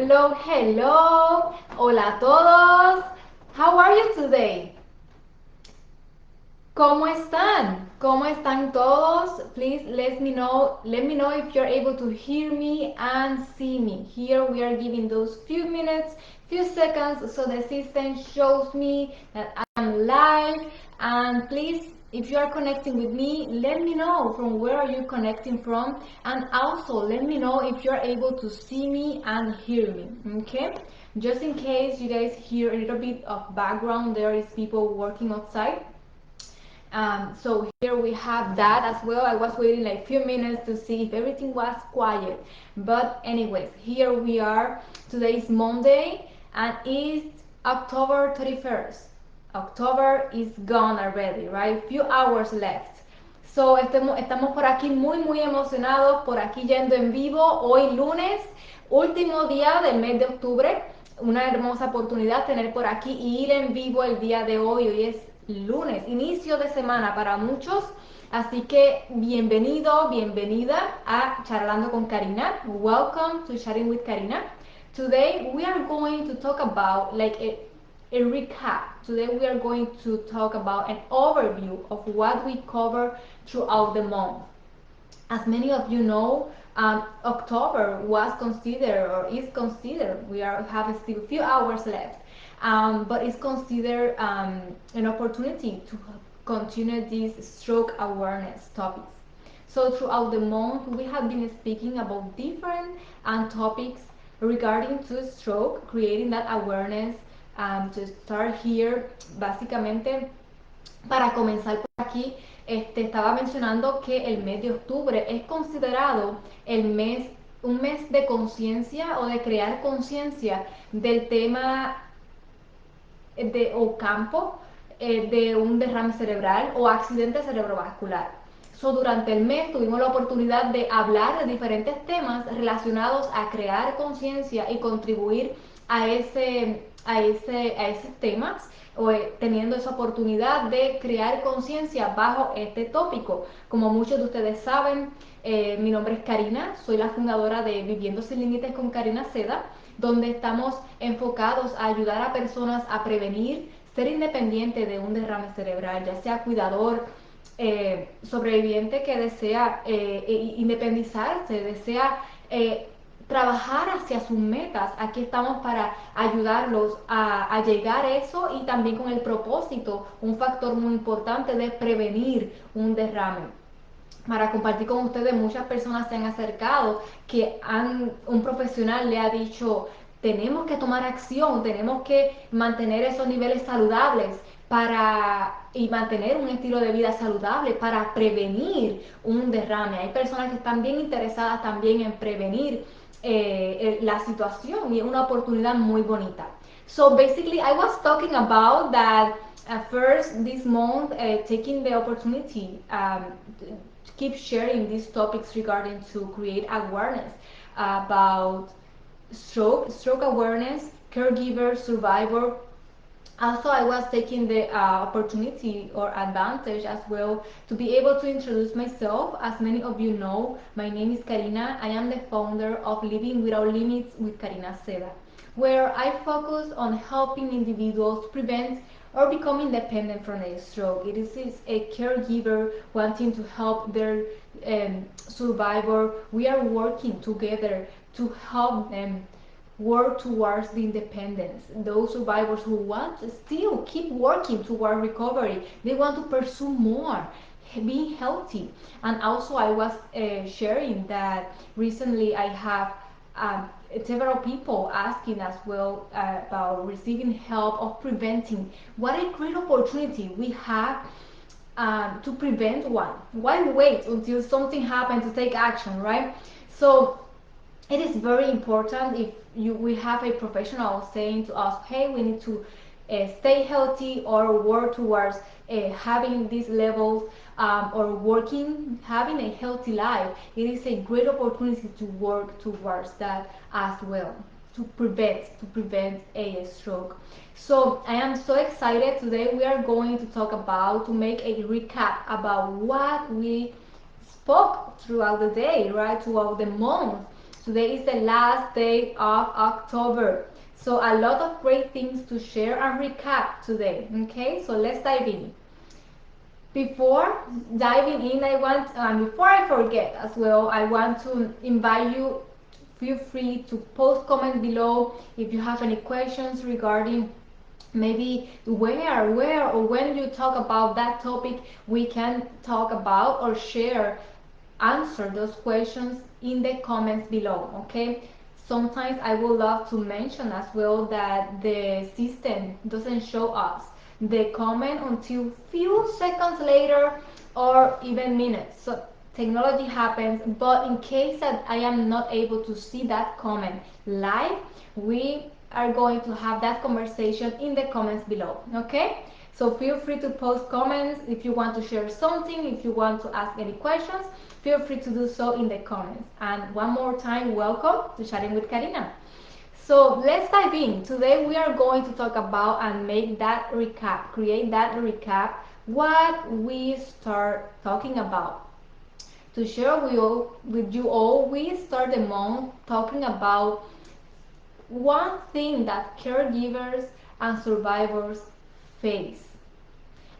hello, hello. Hola a todos. How are you today? ¿Cómo están? ¿Cómo están todos? Please let me know if you're able to hear me and see me. Here we are giving those few minutes, few seconds so the system shows me that I'm live. And please, if you are connecting with me, let me know from where are you connecting from, and also let me know if you're able to see me and hear me. Okay? Just in case you guys hear a little bit of background, there is people working outside. So here we have that as well. I was waiting like a few minutes to see if everything was quiet. But anyways, here we are. Today is Monday and it's October 31st. October is gone already, right? Few hours left. So estamos por aquí muy emocionados, por aquí yendo en vivo. Hoy lunes, último día del mes de octubre. Una hermosa oportunidad tener por aquí y ir en vivo el día de hoy. Hoy es lunes, inicio de semana para muchos. Así que bienvenido, bienvenida a Charlando con Karina. Welcome to Chatting with Karina. Today we are going to talk about like a recap. Today we are going to talk about an overview of what we cover throughout the month. As many of you know, October was considered or is considered, we have still a few hours left, but it's considered an opportunity to continue these stroke awareness topics. So throughout the month, we have been speaking about different topics regarding to stroke, creating that awareness. To start here, básicamente para comenzar por aquí, estaba mencionando que el mes de octubre es considerado un mes de conciencia o de crear conciencia del tema o campo de un derrame cerebral o accidente cerebrovascular. So, durante el mes tuvimos la oportunidad de hablar de diferentes temas relacionados a crear conciencia y contribuir a esos temas, o teniendo esa oportunidad de crear conciencia bajo este tópico. Como muchos de ustedes saben, mi nombre es Karina, soy la fundadora de Viviendo Sin Límites con Karina Seda, donde estamos enfocados a ayudar a personas a prevenir ser independiente de un derrame cerebral, ya sea cuidador, sobreviviente que desea independizarse, desea trabajar hacia sus metas. Aquí estamos para ayudarlos a llegar a eso, y también con el propósito, un factor muy importante de prevenir un derrame. Para compartir con ustedes, muchas personas se han acercado que un profesional le ha dicho: tenemos que tomar acción, tenemos que mantener esos niveles saludables y mantener un estilo de vida saludable para prevenir un derrame. Hay personas que están bien interesadas también en prevenir la situación, y es una oportunidad muy bonita. So basically, I was talking about that first this month, taking the opportunity to keep sharing these topics regarding to create awareness about stroke awareness, caregiver, survivor. Also, I was taking the opportunity or advantage as well to be able to introduce myself. As many of you know, my name is Karina. I am the founder of Living Without Limits with Karina Seda, where I focus on helping individuals prevent or become independent from a stroke. It is a caregiver wanting to help their survivor. We are working together to help them work towards the independence. Those survivors who want to still keep working toward recovery, they want to pursue more, being healthy. And also, I was sharing that recently I have um, several people asking as well about receiving help of preventing. What a great opportunity we have to prevent one. Why wait until something happens to take action, right? So it is very important if we have a professional saying to us, hey, we need to stay healthy or work towards having these levels, or having a healthy life. It is a great opportunity to work towards that as well, to prevent a stroke. So I am so excited. Today we are going to make a recap about what we spoke throughout the day, right, throughout the month. Today is the last day of October. So a lot of great things to share and recap today. Okay, so let's dive in. Before diving in, before I forget as well, I want to invite you, feel free to post comment below if you have any questions regarding maybe where or when you talk about that topic, we can talk about or share, answer those questions in the comments below. Okay, sometimes I would love to mention as well that the system doesn't show us the comment until few seconds later or even minutes. So technology happens, but in case that I am not able to see that comment live, we are going to have that conversation in the comments below. Okay, so feel free to post comments if you want to share something, if you want to ask any questions, feel free to do so in the comments. And one more time, welcome to Chatting with Karina. So let's dive in. Today we are going to talk about and make that recap, create that recap, what we start talking about. To share with you all, we start the month talking about one thing that caregivers and survivors face.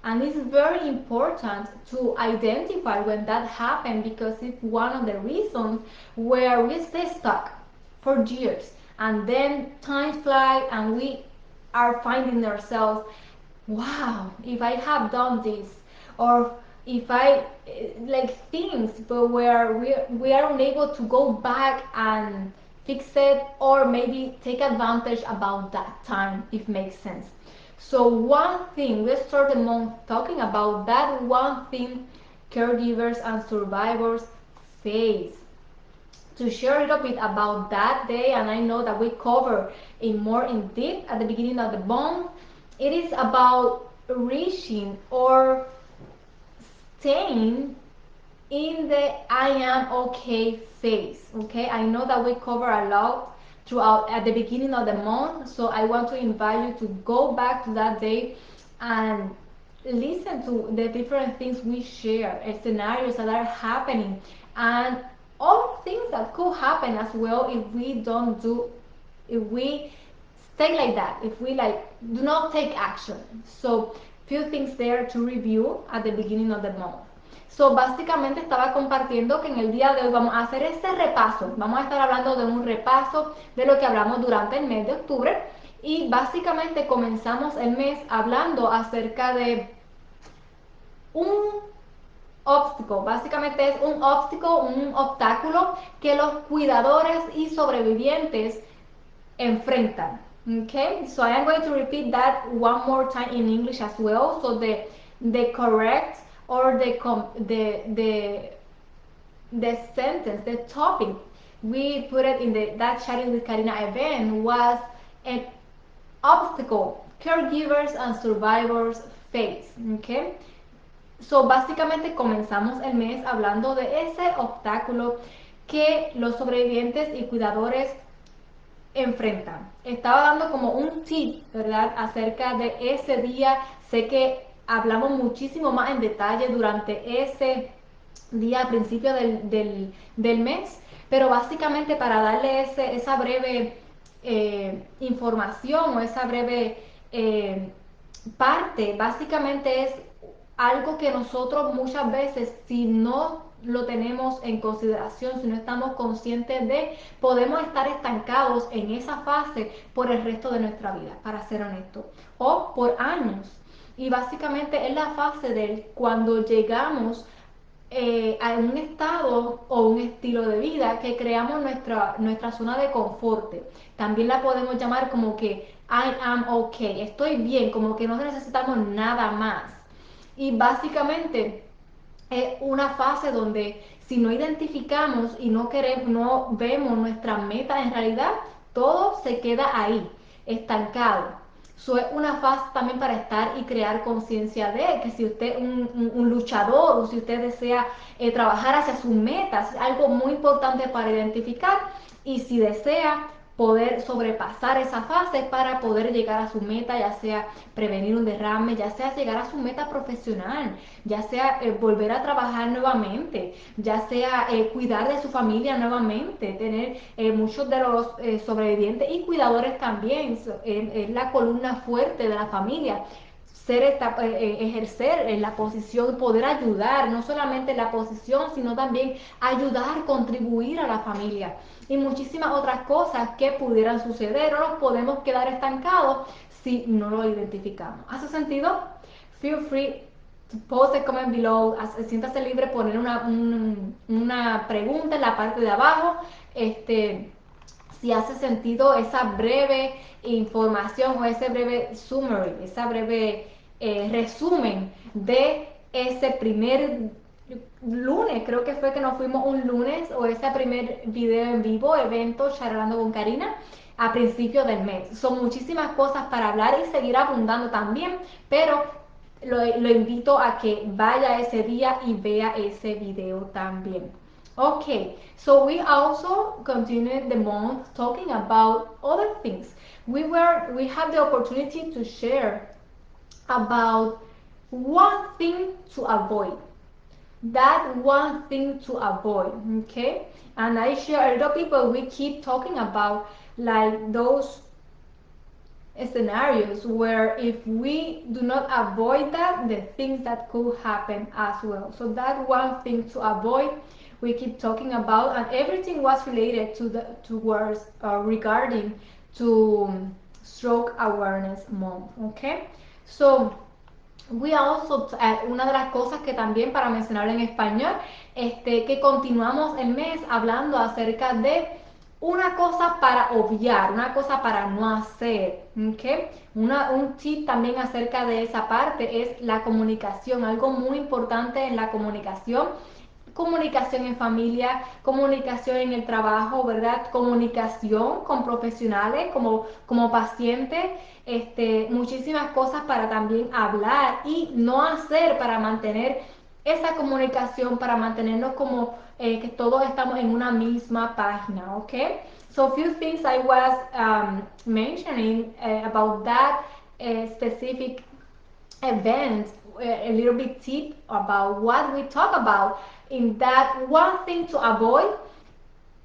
And it's very important to identify when that happened because it's one of the reasons where we stay stuck for years and then time flies and we are finding ourselves, wow, if I have done this, or if I like things, but where we are unable to go back and fix it, or maybe take advantage about that time, if it makes sense. So one thing, let's start the month talking about that one thing caregivers and survivors face. To share a little bit about that day, and I know that we cover it more in depth at the beginning of the month, it is about reaching or staying in the I am okay phase. Okay, I know that we cover a lot throughout at the beginning of the month, so I want to invite you to go back to that day and listen to the different things we share, scenarios that are happening, and all things that could happen as well if we don't do, if we stay like that, if we like do not take action. So few things there to review at the beginning of the month. So, básicamente estaba compartiendo que en el día de hoy vamos a hacer este repaso. Vamos a estar hablando de un repaso de lo que hablamos durante el mes de octubre. Y básicamente comenzamos el mes hablando acerca de un obstáculo. Básicamente es un obstáculo, un obstáculo que los cuidadores y sobrevivientes enfrentan. Okay, so I am going to repeat that one more time in English as well. So the correct or the sentence, the topic we put it in that Chatting with Karina event was an obstacle caregivers and survivors face. Okay, so básicamente comenzamos el mes hablando de ese obstáculo que los sobrevivientes y cuidadores enfrentan. Estaba dando como un tip, ¿verdad?, acerca de ese día. Sé que hablamos muchísimo más en detalle durante ese día al principio del mes, pero básicamente para darle esa breve información o esa breve parte, básicamente es algo que nosotros muchas veces, si no lo tenemos en consideración, si no estamos conscientes de, podemos estar estancados en esa fase por el resto de nuestra vida, para ser honesto, o por años. Y básicamente es la fase de cuando llegamos a un estado o un estilo de vida que creamos nuestra zona de confort. También la podemos llamar como que I am okay, estoy bien, como que no necesitamos nada más. Y básicamente es una fase donde si no identificamos y no queremos, no vemos nuestra meta en realidad, todo se queda ahí, estancado. Eso es una fase también para estar y crear conciencia de que si usted es un luchador o si usted desea trabajar hacia sus metas, es algo muy importante para identificar y si desea poder sobrepasar esa fase para poder llegar a su meta, ya sea prevenir un derrame, ya sea llegar a su meta profesional, ya sea volver a trabajar nuevamente, ya sea cuidar de su familia nuevamente, tener muchos de los sobrevivientes y cuidadores también, es la columna fuerte de la familia. Ejercer en la posición, poder ayudar, no solamente en la posición, sino también ayudar, contribuir a la familia y muchísimas otras cosas que pudieran suceder o nos podemos quedar estancados si no lo identificamos. ¿Hace sentido? Feel free to post a comment below. Siéntase libre poner una pregunta en la parte de abajo. Si hace sentido esa breve información o ese breve summary, esa breve resumen de ese primer lunes, creo que fue que nos fuimos un lunes, o ese primer video en vivo, evento Charlando con Karina, a principios del mes. Son muchísimas cosas para hablar y seguir abundando también, pero lo invito a que vaya ese día y vea ese video también. Okay, so we also continued the month talking about other things. We had the opportunity to share about one thing to avoid. That one thing to avoid, okay? And I share a lot of people, we keep talking about like those scenarios where if we do not avoid that, the things that could happen as well. So that one thing to avoid, we keep talking about, and everything was related to the towards regarding to Stroke Awareness Month. Okay, so we also, una de las cosas que también para mencionar en español, que continuamos el mes hablando acerca de una cosa para obviar, una cosa para no hacer, ¿okay? Un tip también acerca de esa parte es la comunicación, algo muy importante en la comunicación. Comunicación en familia, comunicación en el trabajo, ¿verdad? Comunicación con profesionales, como pacientes, muchísimas cosas para también hablar y no hacer para mantener esa comunicación, para mantenernos como que todos estamos en una misma página, ¿ok? So few things I was mentioning about that specific event, a little bit tip about what we talk about in that one thing to avoid.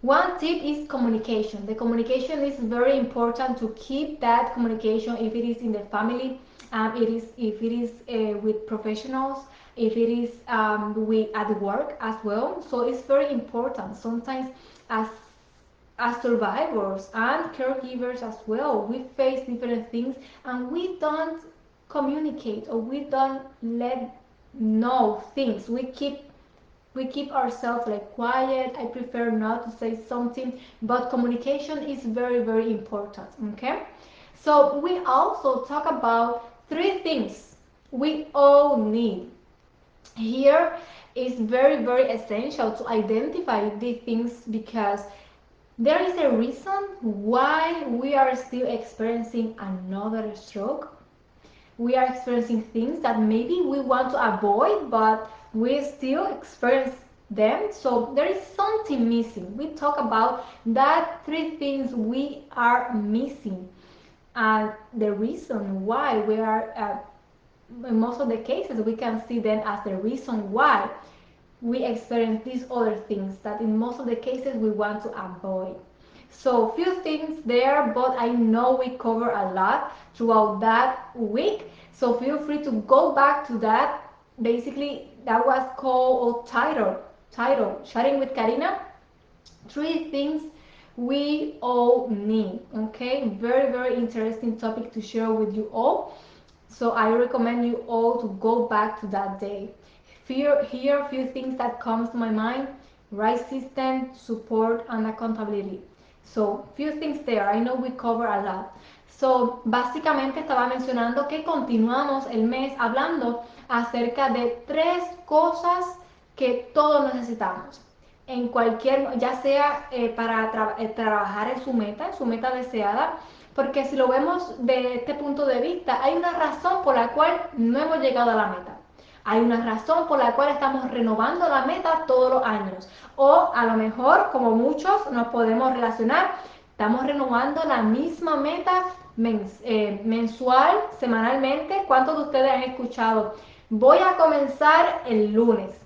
One tip is communication. The communication is very important to keep that communication if it is in the family, if it is with professionals, if it is at work as well. So it's very important. Sometimes as survivors and caregivers as well, we face different things and we don't communicate or we don't let know things. We keep ourselves like quiet. I prefer not to say something, but communication is very, very important. Okay, so we also talk about three things we all need. Here is very, very essential to identify these things because there is a reason why we are still experiencing another stroke. We are experiencing things that maybe we want to avoid, but we still experience them. So there is something missing. We talk about that three things we are missing, and the reason why we are. In most of the cases, we can see them as the reason why we experience these other things that in most of the cases we want to avoid. So few things there, but I know we cover a lot throughout that week. So feel free to go back to that. Basically, that was called title, Chatting with Karina. Three things we all need. Okay, very, very interesting topic to share with you all. So I recommend you all to go back to that day. Here a few things that comes to my mind: right system, support, and accountability. So few things there. I know we cover a lot. So básicamente estaba mencionando que continuamos el mes hablando acerca de tres cosas que todos necesitamos en cualquier, ya sea para trabajar en su meta deseada, porque si lo vemos de este punto de vista, hay una razón por la cual no hemos llegado a la meta. Hay una razón por la cual estamos renovando la meta todos los años. O a lo mejor, como muchos, nos podemos relacionar, Estamos renovando la misma meta mensual, semanalmente. ¿Cuántos de ustedes han escuchado? Voy a comenzar el lunes.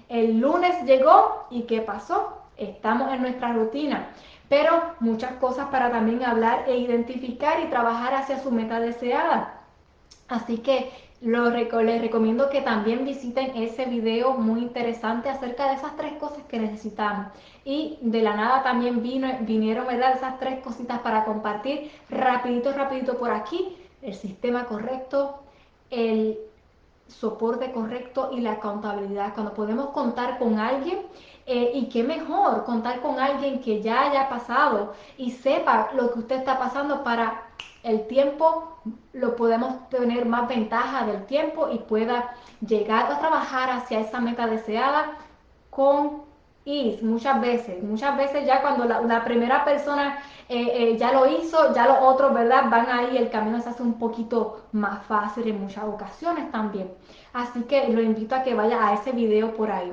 El lunes llegó y ¿qué pasó? Estamos en nuestra rutina, pero muchas cosas para también hablar e identificar y trabajar hacia su meta deseada. Así que les recomiendo que también visiten ese video muy interesante acerca de esas tres cosas que necesitamos. Y de la nada también vinieron, ¿verdad? Esas tres cositas para compartir rapidito por aquí. El sistema correcto, el soporte correcto y la accountabilidad. Cuando podemos contar con alguien, y qué mejor contar con alguien que ya haya pasado y sepa lo que usted está pasando para el tiempo, lo podemos tener más ventaja del tiempo y pueda llegar a trabajar hacia esa meta deseada con muchas veces ya cuando la primera persona ya lo hizo, ya los otros, ¿verdad? Van ahí, el camino se hace un poquito más fácil en muchas ocasiones también. Así que lo invito a que vaya a ese video por ahí.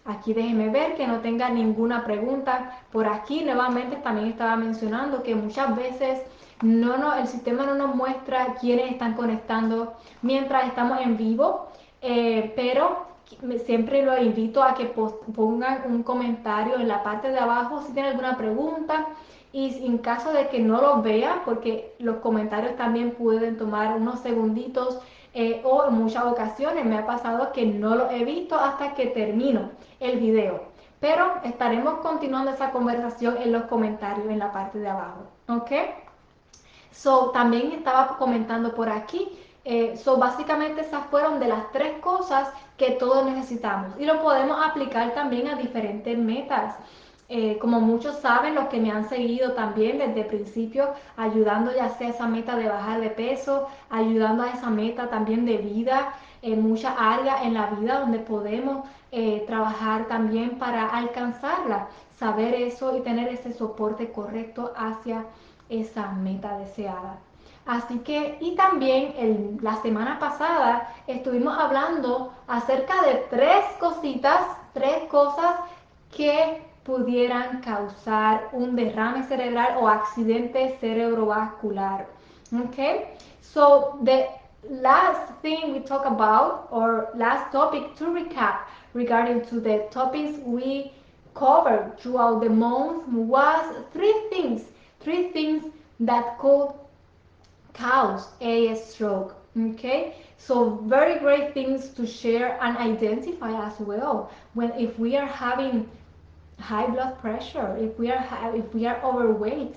Aquí déjeme ver que no tenga ninguna pregunta. Por aquí nuevamente también estaba mencionando que muchas veces el sistema no nos muestra quiénes están conectando mientras estamos en vivo, pero siempre lo invito a que pongan un comentario en la parte de abajo si tienen alguna pregunta, y en caso de que no los vea, porque los comentarios también pueden tomar unos segunditos, o en muchas ocasiones me ha pasado que no los he visto hasta que termino el video. Pero estaremos continuando esa conversación en los comentarios en la parte de abajo. ¿Ok? So, también estaba comentando por aquí. Básicamente esas fueron de las tres cosas que todos necesitamos y lo podemos aplicar también a diferentes metas. Como muchos saben, los que me han seguido también desde el principio, ayudando ya sea a esa meta de bajar de peso, ayudando a esa meta también de vida, en muchas áreas en la vida donde podemos trabajar también para alcanzarla, saber eso y tener ese soporte correcto hacia esa meta deseada. Así que, y también la semana pasada estuvimos hablando acerca de tres cosas que pudieran causar un derrame cerebral o accidente cerebrovascular. Okay? So, the last thing we talk about, or last topic to recap regarding to the topics we covered throughout the month was three things that could cause a stroke. Okay, so very great things to share and identify as well when if we are having high blood pressure, if we are overweight,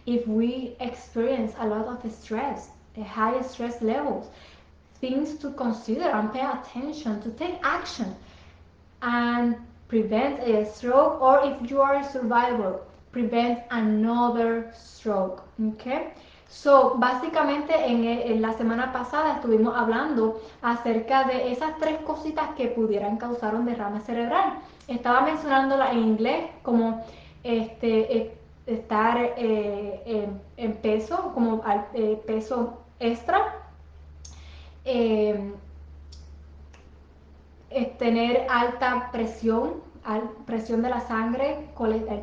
if we experience a lot of stress, high stress levels, things to consider and pay attention to take action and prevent a stroke, or if you are a survivor, prevent another stroke. Okay? So, básicamente en la semana pasada estuvimos hablando acerca de esas tres cositas que pudieran causar un derrame cerebral. Estaba mencionándola en inglés como estar en peso, como peso extra, eh, tener alta presión de la sangre,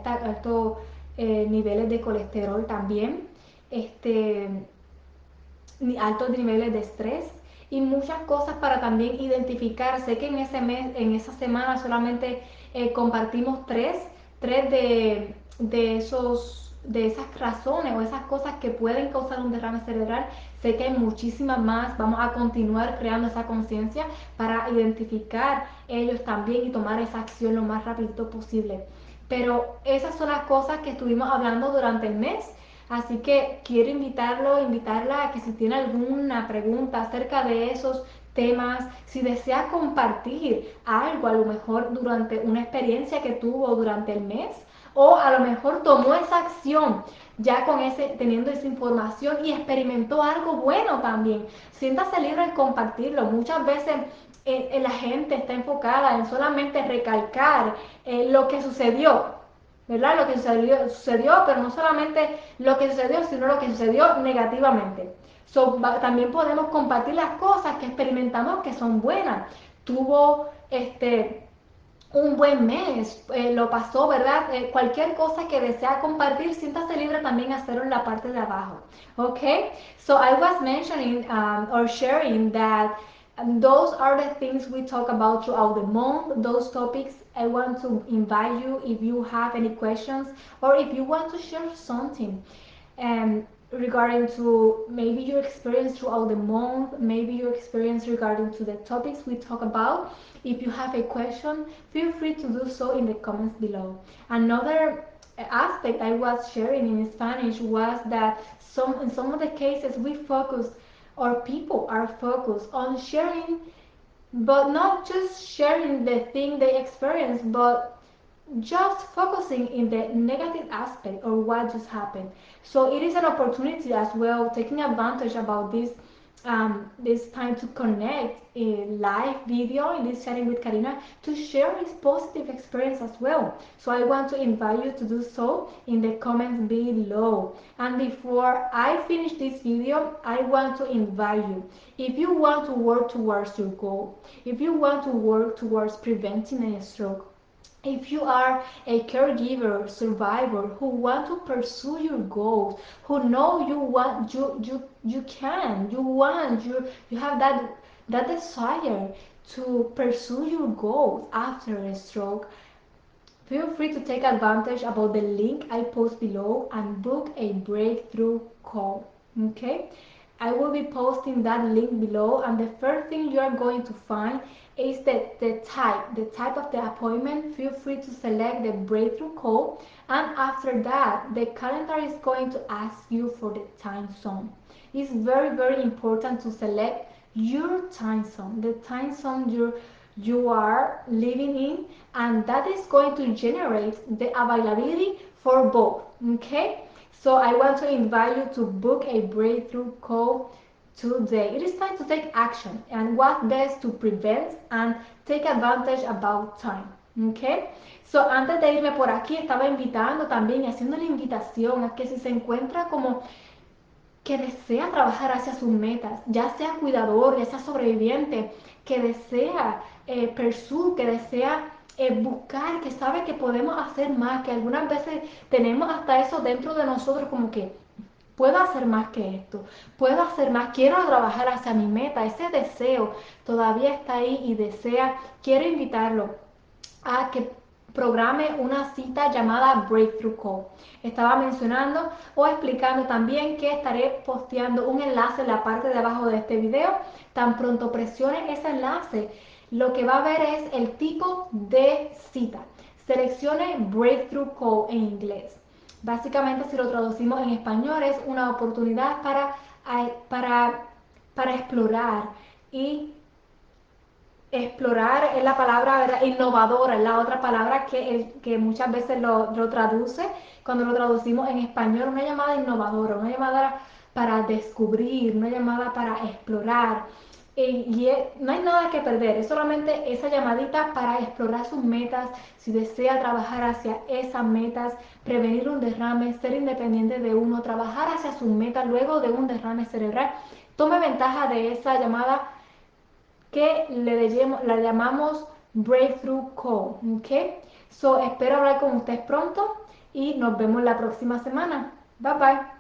altos niveles de colesterol también, este, altos niveles de estrés y muchas cosas para también identificar. Sé que en ese mes, en esa semana solamente compartimos tres de esas razones o esas cosas que pueden causar un derrame cerebral. Sé que hay muchísimas más. Vamos a continuar creando esa conciencia para identificar ellos también y tomar esa acción lo más rápido posible. Pero esas son las cosas que estuvimos hablando durante el mes. Así que quiero invitarla a que si tiene alguna pregunta acerca de esos temas, si desea compartir algo a lo mejor durante una experiencia que tuvo durante el mes, o a lo mejor tomó esa acción ya teniendo esa información y experimentó algo bueno también. Siéntase libre de compartirlo. Muchas veces la gente está enfocada en solamente recalcar lo que sucedió, ¿verdad? Lo que sucedió, pero no solamente lo que sucedió, sino lo que sucedió negativamente. También podemos compartir las cosas que experimentamos que son buenas. Tuvo un buen mes, lo pasó, ¿verdad? Cualquier cosa que desea compartir, siéntase libre también hacerlo en la parte de abajo. Okay? So I was mentioning or sharing that those are the things we talk about throughout the month, those topics. I want to invite you if you have any questions or if you want to share something regarding to maybe your experience throughout the month, maybe your experience regarding to the topics we talk about. If you have a question, feel free to do so in the comments below. Another aspect I was sharing in Spanish was that in some of the cases we focus or people are focused on sharing, but not just sharing the thing they experience, but just focusing in the negative aspect or what just happened. So it is an opportunity as well, taking advantage about this time to connect in live video in this setting with Karina to share his positive experience as well. So I want to invite you to do so in the comments below. And before I finish this video, I want to invite you. If you want to work towards your goal, if you want to work towards preventing a stroke, if you are a caregiver survivor who want to pursue your goals, who know you want, you can, you want, you have that desire to pursue your goals after a stroke, feel free to take advantage about the link I post below and book a breakthrough call. Okay, I will be posting that link below, and the first thing you are going to find is the type of the appointment. Feel free to select the breakthrough call, and after that the calendar is going to ask you for the time zone. It's very important to select your time zone, the time zone you are living in, and that is going to generate the availability for both. Okay, so I want to invite you to book a breakthrough call today. It is time to take action and what best to prevent and take advantage about time. Okay, so antes de irme por aquí estaba invitando también, haciendo la invitación a que si se encuentra como que desea trabajar hacia sus metas, ya sea cuidador, ya sea sobreviviente, que desea pursue, que desea buscar, que sabe que podemos hacer más, que algunas veces tenemos hasta eso dentro de nosotros como que puedo hacer más que esto, puedo hacer más, quiero trabajar hacia mi meta, ese deseo todavía está ahí y desea, quiero invitarlo a que programe una cita llamada Breakthrough Call. Estaba mencionando o explicando también que estaré posteando un enlace en la parte de abajo de este video. Tan pronto presione ese enlace, lo que va a ver es el tipo de cita. Seleccione Breakthrough Call en inglés. Básicamente, si lo traducimos en español, es una oportunidad para, para explorar y explorar es la palabra, ¿verdad? Innovadora, es la otra palabra que muchas veces lo traduce, cuando lo traducimos en español, una llamada innovadora, una llamada para descubrir, una llamada para explorar. No hay nada que perder, es solamente esa llamadita para explorar sus metas, si desea trabajar hacia esas metas, prevenir un derrame, ser independiente de uno, trabajar hacia sus metas luego de un derrame cerebral. Tome ventaja de esa llamada que la llamamos Breakthrough Call. ¿Ok? So, espero hablar con ustedes pronto y nos vemos la próxima semana. Bye bye.